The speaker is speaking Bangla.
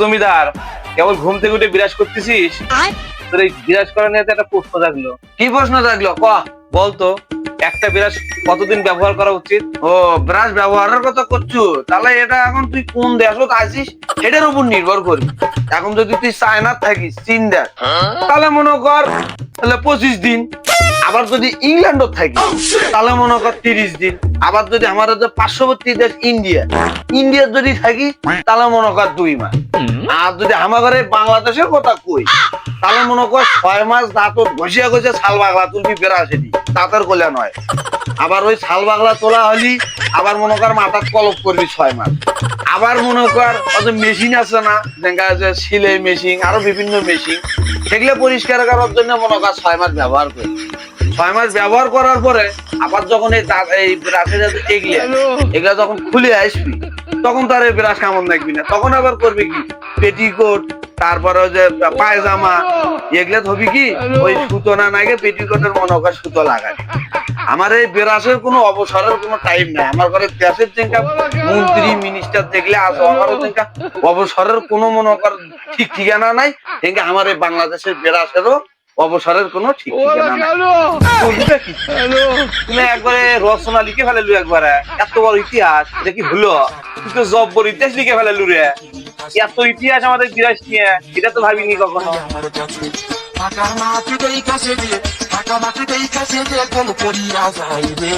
জমিদার, কেবল ঘুম থেকে উঠে বিরাজ করতেছিস? তোর এই বিরাজ করা নিয়ে একটা প্রশ্ন জাগলো। কি প্রশ্ন থাকলো ক? বলতো, একটা বিরাজ কতদিন ব্যবহার করা উচিত? ও ব্রাশ ব্যবহারের কথা করছো, তাহলে এটা এখন তুই কোন দেশত আছিস এটার উপর নির্ভর করবি। এখন যদি তুই চায়না থাকিস, চীন দেশ, তাহলে মনে কর তাহলে 25 দিন। আবার যদি ইংল্যান্ডত থাকিস তাহলে মনে কর 30 দিন। আবার যদি আমাদের যে পার্শ্ববর্তী দেশ ইন্ডিয়ার যদি থাকি তাহলে মনে কর 2 মাস। আর যদি আমাদের বাংলাদেশের কথা কই তাহলে মনে কর 6 মাস দাঁতত ঘষিয়া ঘষিয়া ছাল বাগলা তুলবি বেড়াসেনি, দাঁতের গোলা নয়। আবার ওই ছাল বাগলা তোলা হলি আবার মনে কর মাথার কলপ করবি 6 মাস। আবার মনে কর মেশিন আছে না, দেখা যাচ্ছে সিলাই মেশিন, আরো বিভিন্ন মেশিন, সেগুলো পরিষ্কার করার জন্য মনে কর 6 মাস ব্যবহার করবি। 6 মাস ব্যবহার করার পরে আবার যখন এই ব্রাশে এগুলা যখন খুলে আসবি তখন তার এই ব্রাশ কামড় লাগবি না। তখন আবার করবি কি, পেটিকোট, তারপরে যে পায়জামা, এগুলা হবি কি ওই সুতো না নাগে পেটিকোটের মনে কর সুতো লাগাবি। আমার এই ব্রাশের কোনো অবসরের কোনো টাইম নাই। আমার ঘরে দেশের যেটা মন্ত্রী মিনিস্টার দেখলে আসো, আমার অবসরের কোনো মনে কর ঠিক ঠিকানা নাই। আমার এই বাংলাদেশের ব্রাশেরও অবসরের কোনো ঠিক ঠিকানা নাই। তুমি একবারে রচনা লিখে ফেলে একবারে, এত বড় ইতিহাস, এটা কি হলো? তুই তো জব্বর ইতিহাস লিখে ফেলে রে। এত ইতিহাস আমাদের বিরাজ নিয়ে, এটা তো ভাবিনি কখনো। ফাঁকা মাটিতেই কাছে দিয়ে ফাঁকা মাটিতেই কাছে দিয়ে কোন করিয়া যাইবে